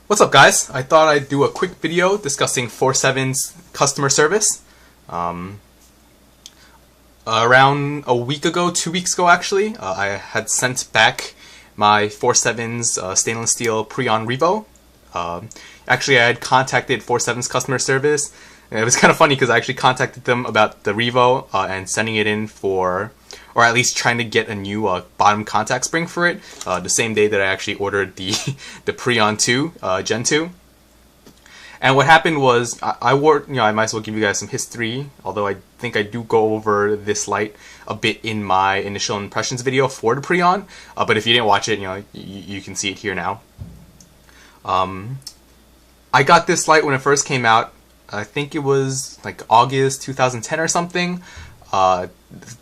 What's up, guys? I thought I'd do a quick video discussing FourSevens customer service. Around a week ago, 2 weeks ago actually, I had sent back my FourSevens stainless steel Preon ReVO. Actually, I had contacted FourSevens customer service. And it was kind of funny because I actually contacted them about the ReVO and sending it in for, or at least trying to get a new bottom contact spring for it, the same day that I actually ordered the Preon 2 Gen 2. And what happened was, I might as well give you guys some history, although I think I do go over this light a bit in my initial impressions video for the Preon, but if you didn't watch it, you can see it here now. I got this light when it first came out. I think it was like August 2010 or something. The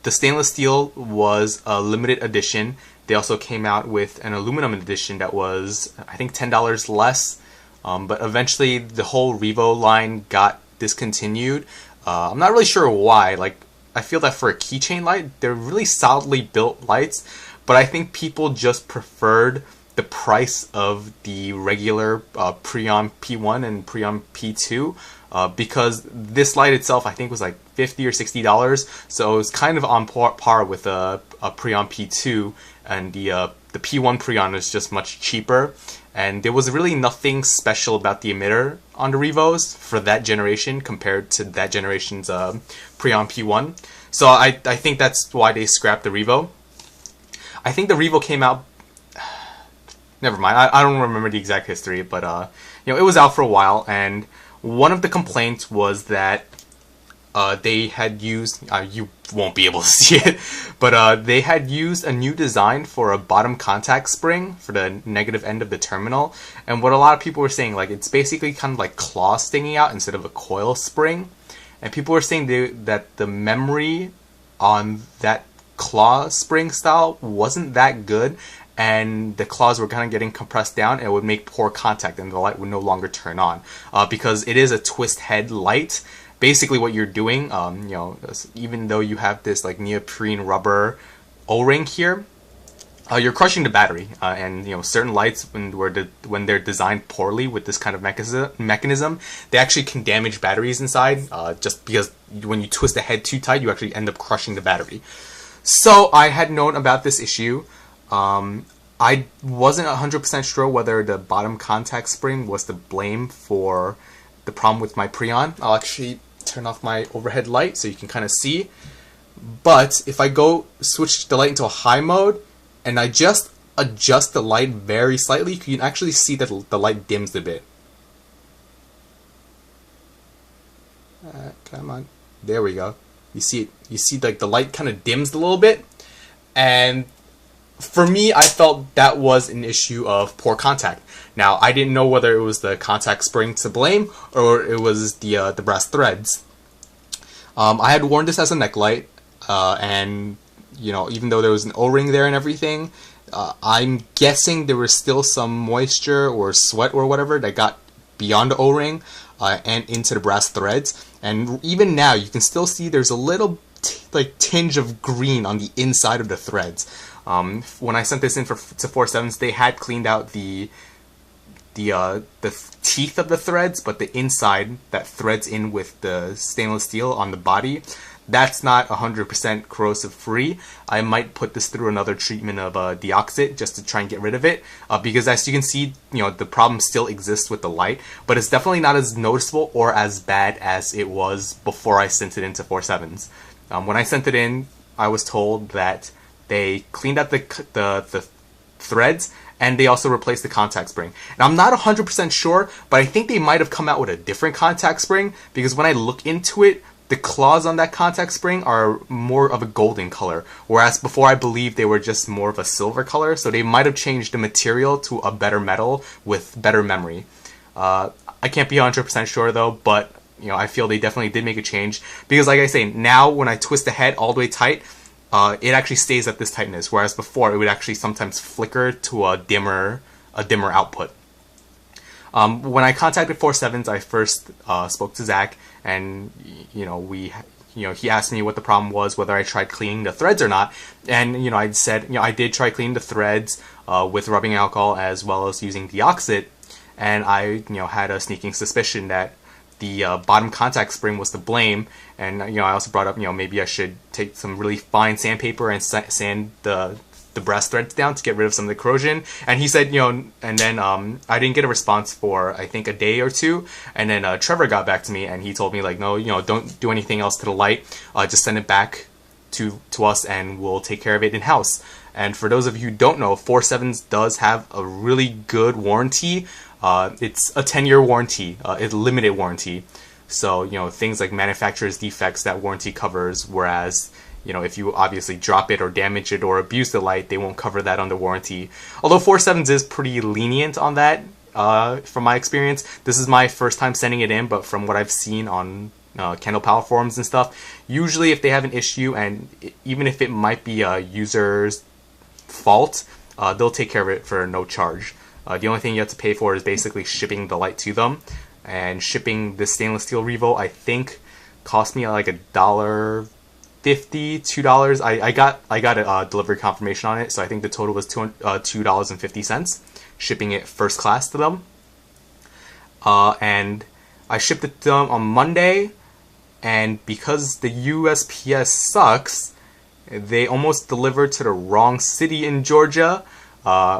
stainless steel was a limited edition. They also came out with an aluminum edition that was, I think, $10 less. But eventually the whole ReVO line got discontinued. I'm not really sure why. Like, I feel that for a keychain light, they're really solidly built lights, but I think people just preferred the price of the regular Preon P1 and Preon P2 because this light itself I think was like $50 or $60, so it was kind of on par with a Preon P2, and the P1 Preon is just much cheaper, and there was really nothing special about the emitter on the ReVOs for that generation compared to that generation's Preon P1, so I think that's why they scrapped the ReVO. I think the ReVO came out, never mind, I don't remember the exact history, but it was out for a while, and one of the complaints was that they had used, you won't be able to see it, but they had used a new design for a bottom contact spring for the negative end of the terminal, and what a lot of people were saying, like, it's basically kind of like claws sticking out instead of a coil spring, and people were saying that the memory on that claw spring style wasn't that good, and the claws were kind of getting compressed down, and it would make poor contact, and the light would no longer turn on because it is a twist head light. Basically, what you're doing, even though you have this like neoprene rubber O-ring here, you're crushing the battery, and certain lights when they're designed poorly with this kind of mechanism, they actually can damage batteries inside. Just because when you twist the head too tight, you actually end up crushing the battery. So I had known about this issue. I wasn't 100% sure whether the bottom contact spring was to blame for the problem with my Preon. I'll actually turn off my overhead light so you can kind of see. But if I switch the light into a high mode and I just adjust the light very slightly, you can actually see that the light dims a bit. Come on, there we go. You see it. You see like the light kind of dims a little bit, and for me, I felt that was an issue of poor contact. Now, I didn't know whether it was the contact spring to blame or it was the brass threads. I had worn this as a neck light, and even though there was an O-ring there and everything, I'm guessing there was still some moisture or sweat or whatever that got beyond the O-ring and into the brass threads. And even now, you can still see there's a little tinge of green on the inside of the threads. When I sent this in to FourSevens, they had cleaned out the teeth of the threads, but the inside that threads in with the stainless steel on the body, that's not 100% corrosive free. I might put this through another treatment of deoxit just to try and get rid of it, because as you can see, the problem still exists with the light, but it's definitely not as noticeable or as bad as it was before I sent it into FourSevens. When I sent it in, I was told that they cleaned out the threads, and they also replaced the contact spring. Now, I'm not 100% sure, but I think they might have come out with a different contact spring, because when I look into it, the claws on that contact spring are more of a golden color, whereas before I believe they were just more of a silver color, so they might have changed the material to a better metal with better memory. I can't be 100% sure though, but I feel they definitely did make a change, because like I say, now when I twist the head all the way tight, it actually stays at this tightness, whereas before it would actually sometimes flicker to a dimmer output. When I contacted FourSevens, I first spoke to Zach, and he asked me what the problem was, whether I tried cleaning the threads or not, and I said I did try cleaning the threads with rubbing alcohol as well as using deoxit, and I had a sneaking suspicion that the bottom contact spring was to blame. And I also brought up maybe I should take some really fine sandpaper and sand the brass threads down to get rid of some of the corrosion. And he said, and then I didn't get a response for I think a day or two, and then Trevor got back to me and he told me like, no, don't do anything else to the light, just send it back to us and we'll take care of it in-house. And for those of you who don't know, FourSevens does have a really good warranty. It's a 10-year warranty, it's limited warranty. So things like manufacturer's defects that warranty covers, whereas if you obviously drop it or damage it or abuse the light, they won't cover that under warranty. Although FourSevens is pretty lenient on that, from my experience. This is my first time sending it in, but from what I've seen on Candle Power forums and stuff, usually if they have an issue, and even if it might be a user's fault, they'll take care of it for no charge. The only thing you have to pay for is basically shipping the light to them, and shipping this stainless steel ReVO I think cost me like $1.50, $2. I got a delivery confirmation on it, so I think the total was $2.50, shipping it first class to them. And I shipped it to them on Monday, and because the USPS sucks, they almost delivered to the wrong city in Georgia,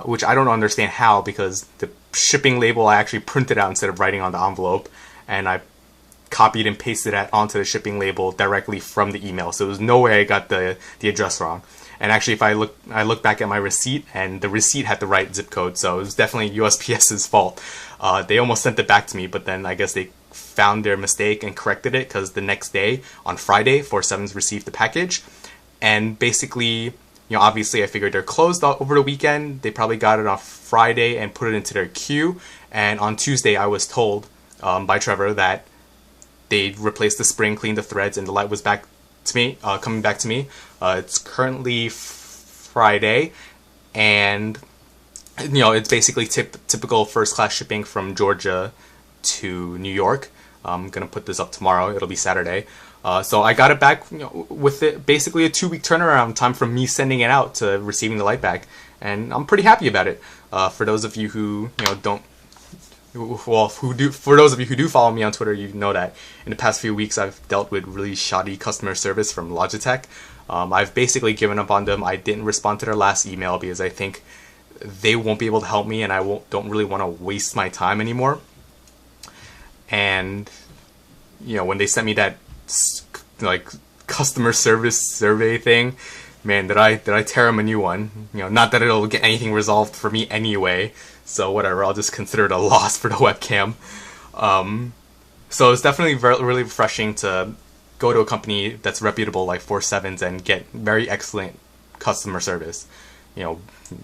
which I don't understand how, because the shipping label I actually printed out instead of writing on the envelope, and I copied and pasted that onto the shipping label directly from the email. So there was no way I got the address wrong. And actually, if I look back at my receipt, and the receipt had the right zip code, so it was definitely USPS's fault. They almost sent it back to me, but then I guess they found their mistake and corrected it, because the next day, on Friday, FourSevens received the package. And basically, obviously I figured they're closed over the weekend. They probably got it on Friday and put it into their queue. And on Tuesday, I was told by Trevor that they replaced the spring, cleaned the threads, and the light was back to me, coming back to me. It's currently Friday, and it's basically typical first-class shipping from Georgia to New York. I'm gonna put this up tomorrow. It'll be Saturday. So I got it back with it basically a 2-week turnaround time from me sending it out to receiving the light back, and I'm pretty happy about it. For those of you who for those of you who do follow me on Twitter, you know that in the past few weeks I've dealt with really shoddy customer service from Logitech. I've basically given up on them. I didn't respond to their last email because I think they won't be able to help me, and I don't really want to waste my time anymore. And when they sent me that like customer service survey thing, man, did I tear them a new one. Not that it'll get anything resolved for me anyway, so whatever, I'll just consider it a loss for the webcam. So it's definitely really refreshing to go to a company that's reputable like FourSevens and get very excellent customer service.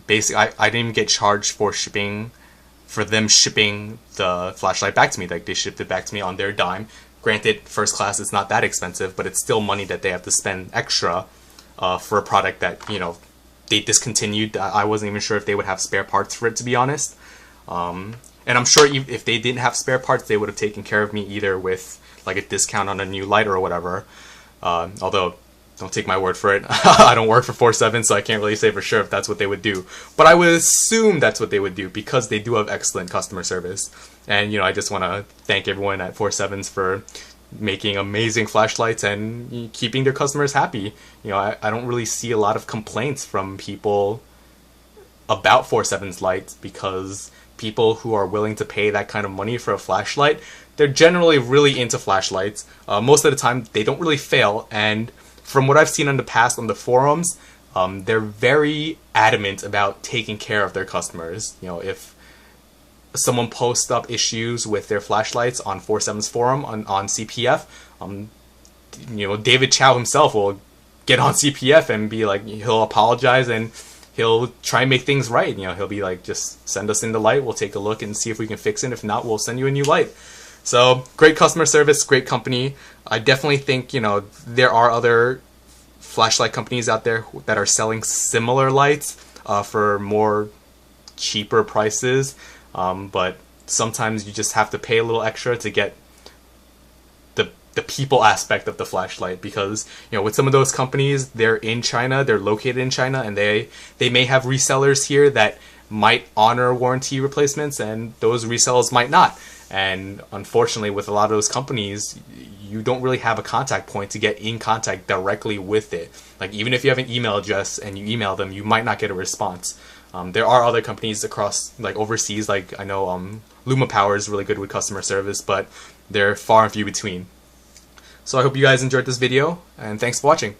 Basically, I didn't even get charged for them shipping the flashlight back to me. Like, they shipped it back to me on their dime. Granted, first class is not that expensive, but it's still money that they have to spend extra for a product that they discontinued. I wasn't even sure if they would have spare parts for it, to be honest. And I'm sure if they didn't have spare parts, they would have taken care of me either with like a discount on a new light or whatever. Although, don't take my word for it. I don't work for FourSevens, so I can't really say for sure if that's what they would do. But I would assume that's what they would do, because they do have excellent customer service. And I just want to thank everyone at FourSevens for making amazing flashlights and keeping their customers happy. I don't really see a lot of complaints from people about FourSevens lights, because people who are willing to pay that kind of money for a flashlight, they're generally really into flashlights. Most of the time, they don't really fail, and from what I've seen in the past on the forums, they're very adamant about taking care of their customers. If someone posts up issues with their flashlights on FourSevens forum on CPF, David Chow himself will get on CPF and be like, he'll apologize and he'll try and make things right. He'll be like, just send us in the light, we'll take a look and see if we can fix it. If not, we'll send you a new light. So, great customer service, great company. I definitely think, there are other flashlight companies out there that are selling similar lights for more cheaper prices. But sometimes you just have to pay a little extra to get the people aspect of the flashlight, because with some of those companies, they're in China, they're located in China, and they may have resellers here that might honor warranty replacements and those resellers might not. And unfortunately, with a lot of those companies, you don't really have a contact point to get in contact directly with it. Like, even if you have an email address and you email them, you might not get a response. There are other companies across, like overseas, like I know Luma Power is really good with customer service, but they're far and few between. So I hope you guys enjoyed this video, and thanks for watching.